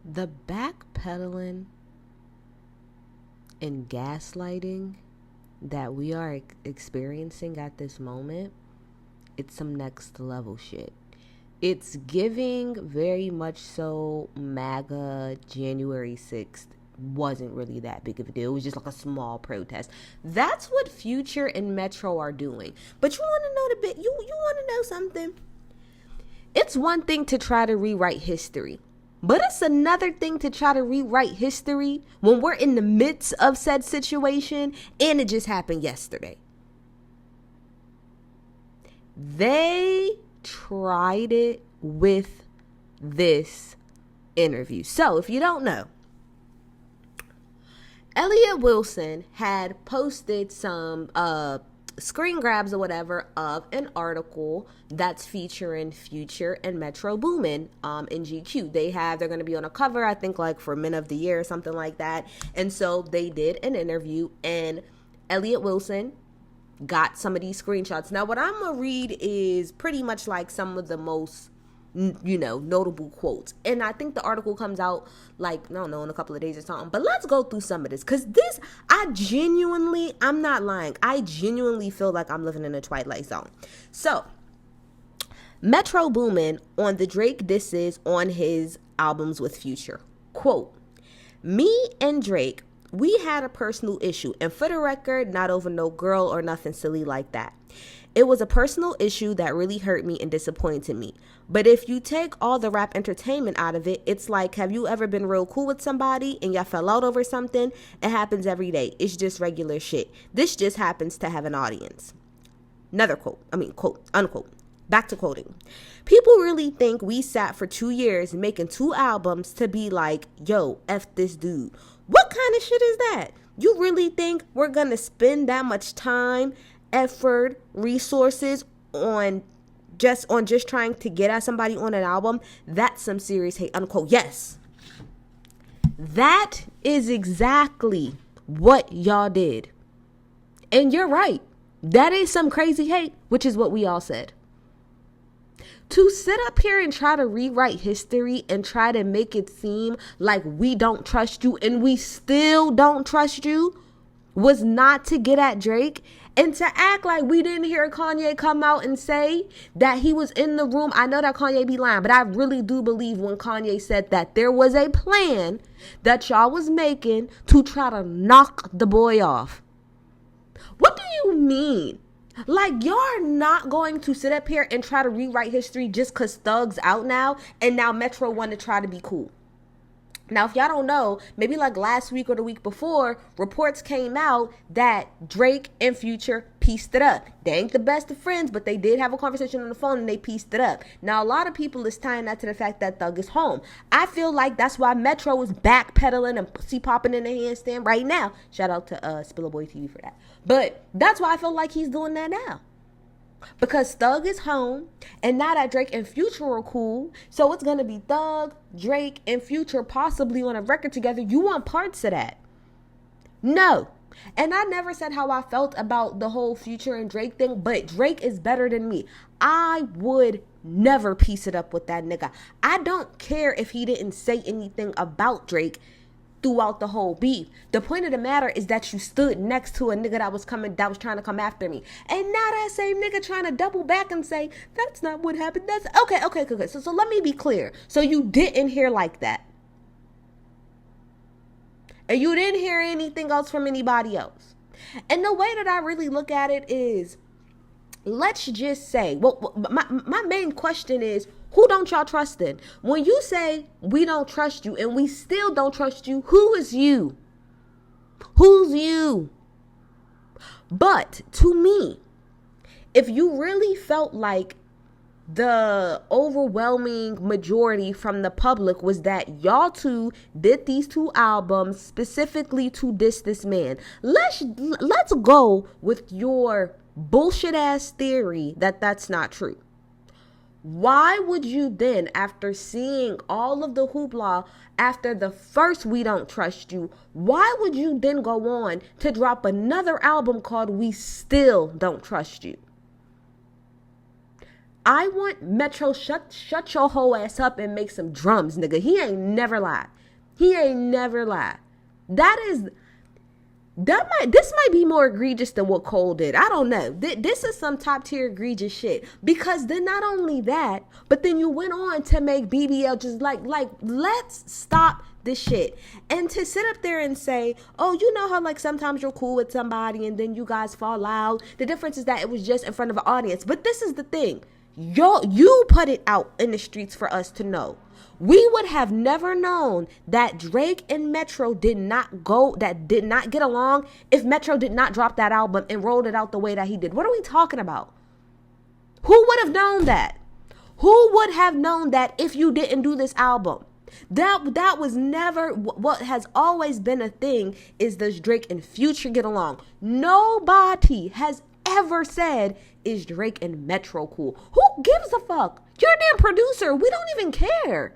The backpedaling and gaslighting that we are experiencing at this moment, it's some next level shit. It's giving very much so MAGA January 6th wasn't really that big of a deal. It was just like a small protest. That's what Future and Metro are doing. But you want to know the bit, you want to know something? It's one thing to try to rewrite history. But it's another thing to try to rewrite history when we're in the midst of said situation and it just happened yesterday. They tried it with this interview. So if you don't know, Elliott Wilson had posted some screen grabs or whatever of an article that's featuring Future and Metro Boomin in GQ. They're going to be on a cover, I think, like for Men of the Year or something like that. And so they did an interview, and Elliott Wilson got some of these screenshots. Now, what I'm going to read is pretty much like some of the most, notable quotes. And I think the article comes out like, I don't know, in a couple of days or something. But let's go through some of this. Because this, I'm not lying. I genuinely feel like I'm living in a Twilight Zone. So, Metro Boomin on the Drake disses on his albums with Future. Quote, "Me and Drake, we had a personal issue. And for the record, not over no girl or nothing silly like that. It was a personal issue that really hurt me and disappointed me. But if you take all the rap entertainment out of it, it's like, have you ever been real cool with somebody and y'all fell out over something? It happens every day. It's just regular shit. This just happens to have an audience." Another quote, unquote. Back to quoting. "People really think we sat for 2 years making 2 albums to be like, yo, F this dude. What kind of shit is that? You really think we're going to spend that much time, effort, resources on just trying to get at somebody on an album? That's some serious hate," unquote. Yes. That is exactly what y'all did. And you're right. That is some crazy hate, which is what we all said. To sit up here and try to rewrite history and try to make it seem like we don't trust you and we still don't trust you was not to get at Drake. And to act like we didn't hear Kanye come out and say that he was in the room. I know that Kanye be lying, but I really do believe when Kanye said that there was a plan that y'all was making to try to knock the boy off. What do you mean? Like, y'all are not going to sit up here and try to rewrite history just because Thug's out now and now Metro want to try to be cool. Now, if y'all don't know, maybe like last week or the week before, reports came out that Drake and Future pieced it up. They ain't the best of friends, but they did have a conversation on the phone and they pieced it up. Now, a lot of people is tying that to the fact that Thug is home. I feel like that's why Metro is backpedaling and pussy popping in the handstand right now. Shout out to Spillaboy TV for that. But that's why I feel like he's doing that now. Because Thug is home, and now that Drake and Future are cool, so it's going to be Thug, Drake, and Future possibly on a record together. You want parts of that? No. And I never said how I felt about the whole Future and Drake thing, but Drake is better than me. I would never piece it up with that nigga. I don't care if he didn't say anything about Drake throughout the whole beef. The point of the matter is that you stood next to a nigga that was trying to come after me. And now that same nigga trying to double back and say, that's not what happened. That's okay. So let me be clear. So you didn't hear like that. And you didn't hear anything else from anybody else. And the way that I really look at it is, let's just say, well, my main question is, who don't y'all trust in? When you say we don't trust you and we still don't trust you, who is you? Who's you? But to me, if you really felt like the overwhelming majority from the public was that y'all two did these 2 albums specifically to diss this man, let's go with your bullshit ass theory that that's not true. Why would you then, after seeing all of the hoopla after the first We Don't Trust You, why would you then go on to drop another album called We Still Don't Trust You? I want Metro shut your whole ass up and make some drums, nigga. He ain't never lied. He ain't never lied. This might be more egregious than what Cole did. I don't know. This is some top tier egregious shit. Because then not only that, but then you went on to make BBL just like let's stop this shit. And to sit up there and say, oh, you know how like sometimes you're cool with somebody and then you guys fall out. The difference is that it was just in front of an audience. But this is the thing. You put it out in the streets for us to know. We would have never known that Drake and Metro did not get along if Metro did not drop that album and rolled it out the way that he did. What are we talking about? Who would have known that? Who would have known that if you didn't do this album? That was never what has always been a thing is does Drake and Future get along? Nobody has ever said is Drake and Metro cool. Who gives a fuck? You're a damn producer. We don't even care.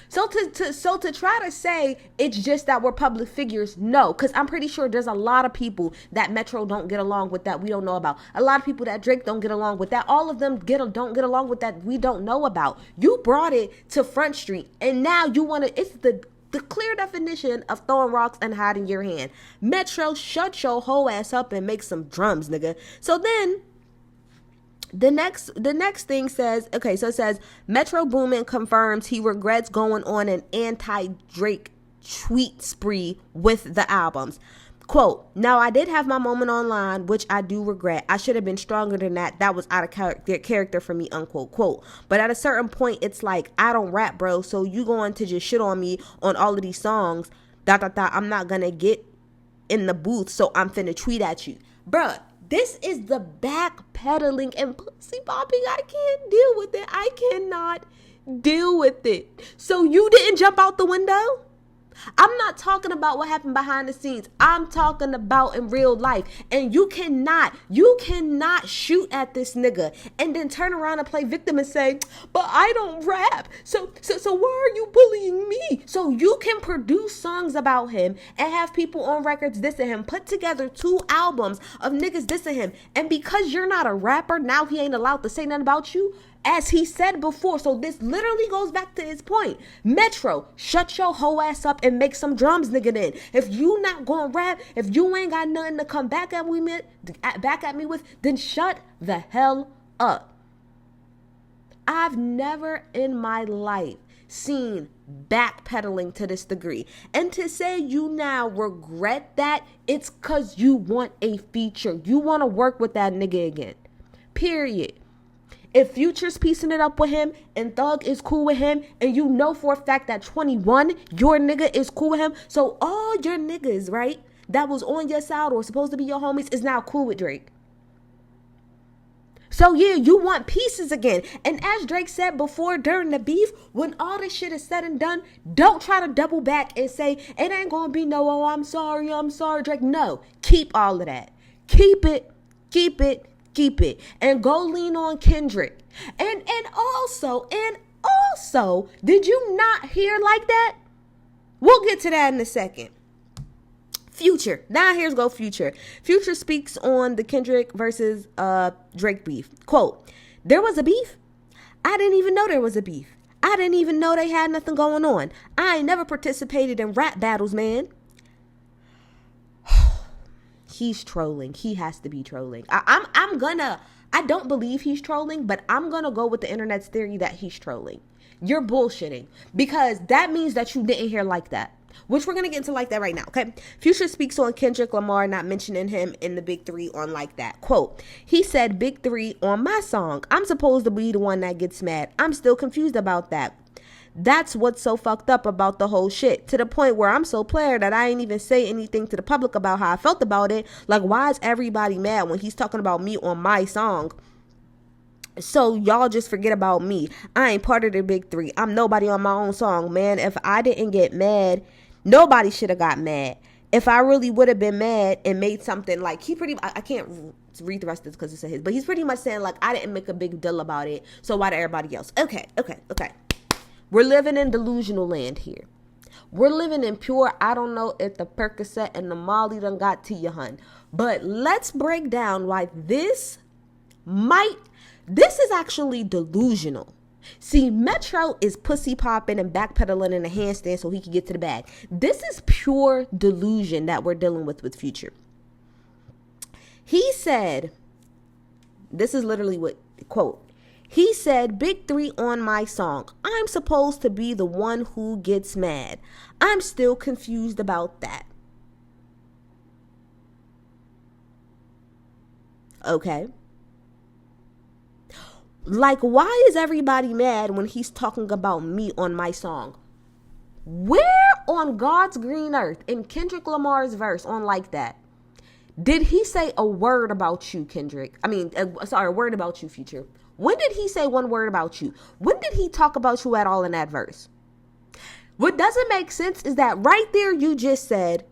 So to try to say it's just that we're public figures, no, because I'm pretty sure there's a lot of people that Metro don't get along with that we don't know about. A lot of people that Drake don't get along with that. All of them don't get along with that we don't know about. You brought it to Front Street, and now you want to. It's the clear definition of throwing rocks and hiding your hand. Metro, shut your whole ass up and make some drums, nigga. So then. The next thing says, okay, so it says, Metro Boomin confirms he regrets going on an anti-Drake tweet spree with the albums. Quote, now I did have my moment online, which I do regret. I should have been stronger than that. That was out of character for me, unquote. Quote, but at a certain point, it's like, I don't rap, bro, so you going to just shit on me on all of these songs, ... I'm not gonna get in the booth, so I'm finna tweet at you. Bruh. This is the back-peddling and pussy popping. I can't deal with it. I cannot deal with it. So you didn't jump out the window? I'm not talking about what happened behind the scenes. I'm talking about in real life. And you cannot shoot at this nigga and then turn around and play victim and say, but I don't rap. So why are you bullying me? So you can produce songs about him and have people on records dissing him, put together 2 albums of niggas dissing him. And because you're not a rapper, now he ain't allowed to say nothing about you. As he said before, so this literally goes back to his point. Metro, shut your whole ass up and make some drums, nigga, then. If you not gonna rap, if you ain't got nothing to come back at me with, then shut the hell up. I've never in my life seen backpedaling to this degree. And to say you now regret that, it's because you want a feature. You want to work with that nigga again. Period. If Future's piecing it up with him and Thug is cool with him and you know for a fact that 21, your nigga is cool with him. So all your niggas, right, that was on your side or supposed to be your homies is now cool with Drake. So yeah, you want pieces again. And as Drake said before during the beef, when all this shit is said and done, don't try to double back and say, it ain't gonna be no, oh, I'm sorry, Drake. No, keep all of that. Keep it. And go lean on Kendrick. And also, did you not hear like that? We'll get to that in a second. Future. Now here's go Future. Future speaks on the Kendrick versus Drake beef. Quote, there was a beef? I didn't even know there was a beef. I didn't even know they had nothing going on. I ain't never participated in rap battles, man. He's trolling. He has to be trolling. I don't believe he's trolling, but I'm gonna go with the internet's theory that he's trolling. You're bullshitting because that means that you didn't hear like that, which we're gonna get into like that right now. Okay. Future speaks on Kendrick Lamar not mentioning him in the Big 3 on like that. Quote, he said Big 3 on my song. I'm supposed to be the one that gets mad. I'm still confused about that. That's what's so fucked up about the whole shit, to the point where I'm so player that I ain't even say anything to the public about how I felt about it. Like, why is everybody mad when he's talking about me on my song? So y'all just forget about me. I ain't part of the Big 3. I'm nobody on my own song, man. If I didn't get mad, nobody should have got mad. If I really would have been mad and made something like, I can't read the rest of this because it's his, but he's pretty much saying like, I didn't make a big deal about it, so why did everybody else? Okay. We're living in delusional land here. We're living in pure, I don't know if the Percocet and the Molly done got to you, hun. But let's break down why this This is actually delusional. See, Metro is pussy popping and backpedaling in a handstand so he can get to the bag. This is pure delusion that we're dealing with Future. He said, this is literally what, quote, he said, Big 3 on my song. I'm supposed to be the one who gets mad. I'm still confused about that. Okay. Like, why is everybody mad when he's talking about me on my song? Where on God's green earth in Kendrick Lamar's verse on Like That did he say a word about you, Kendrick? A word about you, Future. When did he say one word about you? When did he talk about you at all in that verse? What doesn't make sense is that right there you just said,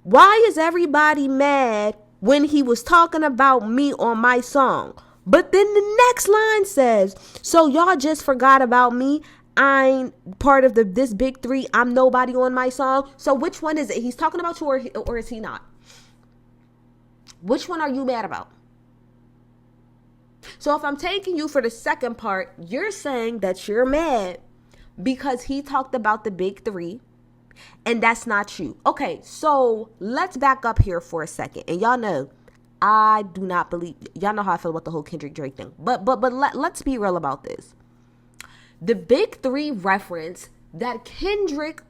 why is everybody mad when he was talking about me on my song? But then the next line says, so y'all just forgot about me. I'm part of this Big 3. I'm nobody on my song. So which one is it? He's talking about you or is he not? Which one are you mad about? So if I'm taking you for the second part, you're saying that you're mad because he talked about the Big 3 and that's not you. Okay, so let's back up here for a second. And y'all know, I do not believe, y'all know how I feel about the whole Kendrick Drake thing. But let's be real about this. The Big 3 reference that Kendrick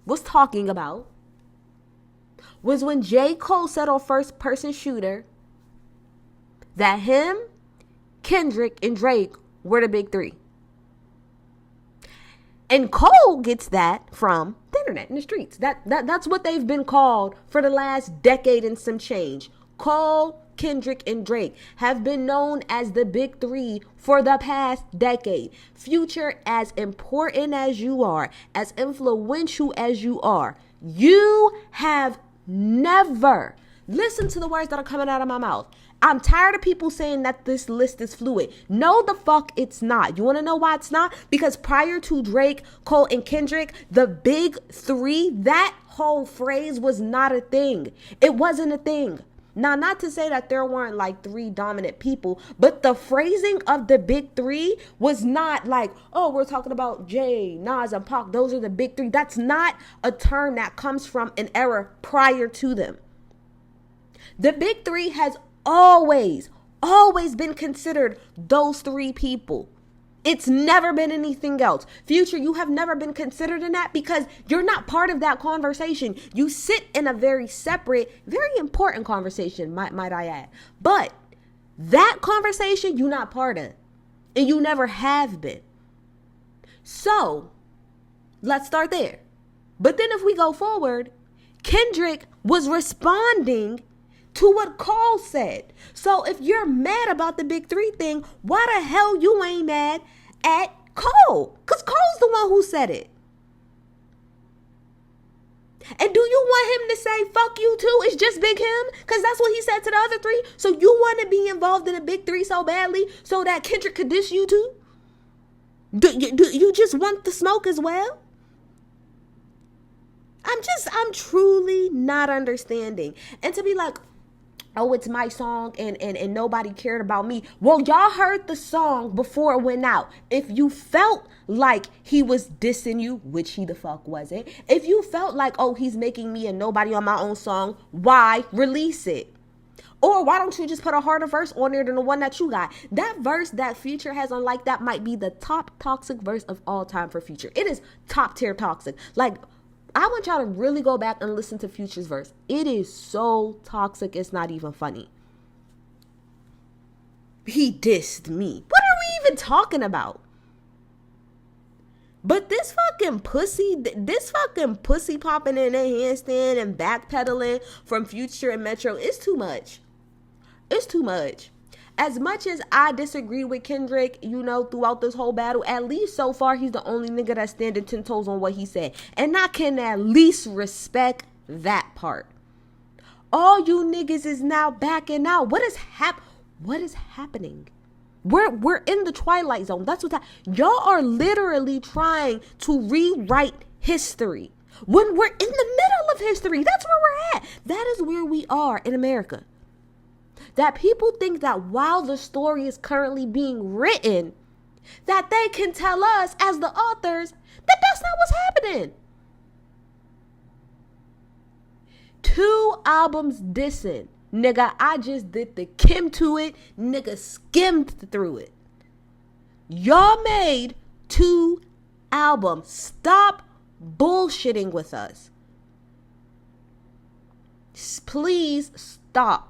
was talking about was when J. Cole said on First Person Shooter that him, Kendrick, and Drake were the Big 3. And Cole gets that from the internet and the streets. That's what they've been called for the last decade and some change. Cole, Kendrick, and Drake have been known as the Big 3 for the past decade. Future, as important as you are, as influential as you are, you have never, listen to the words that are coming out of my mouth. I'm tired of people saying that this list is fluid. No, the fuck it's not. You want to know why it's not? Because prior to Drake, Cole, and Kendrick, the Big 3, that whole phrase was not a thing. It wasn't a thing. Now, not to say that there weren't like 3 dominant people, but the phrasing of the Big 3 was not like, oh, we're talking about Jay, Nas, and Pac. Those are the Big 3. That's not a term that comes from an era prior to them. The Big 3 has always been considered those 3 people. It's never been anything else. Future, you have never been considered in that because you're not part of that conversation. You sit in a very separate, very important conversation, might I add. But that conversation, you're not part of. And you never have been. So, let's start there. But then if we go forward, Kendrick was responding to what Cole said. So if you're mad about the Big 3 thing, why the hell you ain't mad at Cole? Because Cole's the one who said it. And do you want him to say, fuck you too? It's just Big Him? Because that's what he said to the other 3. So you want to be involved in the Big 3 so badly so that Kendrick could diss you too? Do you just want the smoke as well? I'm truly not understanding. And to be like, oh, it's my song and nobody cared about me. Well, y'all heard the song before it went out. If you felt like he was dissing you, which he the fuck wasn't. If you felt like, oh, he's making me a nobody on my own song, why release it? Or why don't you just put a harder verse on there than the one that you got? That verse that Future has on Like That might be the top toxic verse of all time for Future. It is top tier toxic. Like, I want y'all to really go back and listen to Future's verse. It is so toxic, it's not even funny. He dissed me. What are we even talking about? But this fucking pussy popping in a handstand and backpedaling from Future and Metro is too much. It's too much. As much as I disagree with Kendrick, throughout this whole battle, at least so far, he's the only nigga that's standing 10 toes on what he said. And I can at least respect that part. All you niggas is now backing out. What is happening? We're in the twilight zone. That's what's y'all are literally trying to rewrite history when we're in the middle of history. That's where we're at. That is where we are in America. that people think that while the story is currently being written, that they can tell us as the authors that that's not what's happening. 2 albums dissing. Nigga, I just did the Kim to it. Nigga skimmed through it. Y'all made 2 albums. Stop bullshitting with us. Please stop.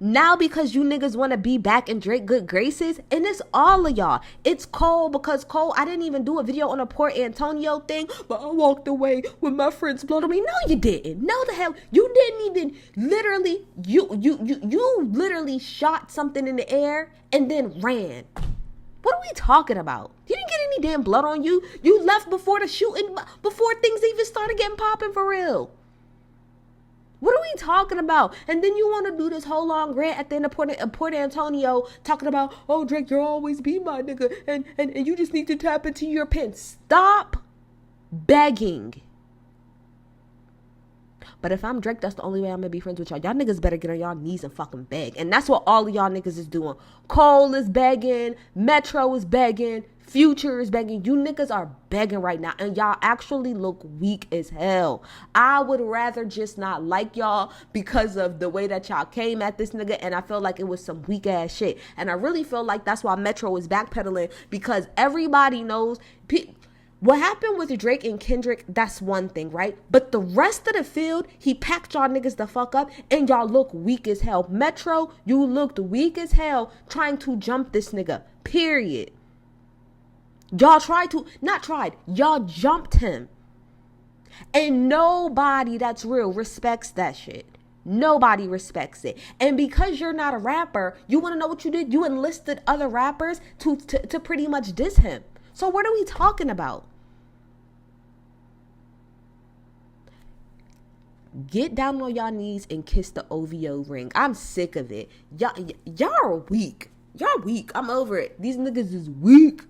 Now because you niggas want to be back in Drake good graces, and it's all of y'all. It's Cole, because Cole, I didn't even do a video on a Port Antonio thing, but I walked away with my friends blowed on me. No, you didn't. No, the hell, you didn't even literally, you literally shot something in the air and then ran. What are we talking about? You didn't get any damn blood on you. You left before the shooting, before things even started getting popping for real. What are we talking about? And then you want to do this whole long rant at the end of Port Antonio talking about, oh, Drake, you'll always be my nigga. And you just need to tap into your pen. Stop begging. But if I'm Drake, that's the only way I'm going to be friends with y'all. Y'all niggas better get on y'all knees and fucking beg. And that's what all of y'all niggas is doing. Cole is begging. Metro is begging. Future is begging. You niggas are begging right now. And y'all actually look weak as hell. I would rather just not like y'all because of the way that y'all came at this nigga. And I feel like it was some weak ass shit. And I really feel like that's why Metro is backpedaling. Because everybody knows... What happened with Drake and Kendrick, that's one thing, right? But the rest of the field, he packed y'all niggas the fuck up and y'all look weak as hell. Metro, you looked weak as hell trying to jump this nigga, period. Y'all y'all jumped him. And nobody that's real respects that shit. Nobody respects it. And because you're not a rapper, you want to know what you did? You enlisted other rappers to pretty much diss him. So what are we talking about? Get down on y'all knees and kiss the OVO ring. I'm sick of it. Y'all are weak. Y'all weak. I'm over it. These niggas is weak.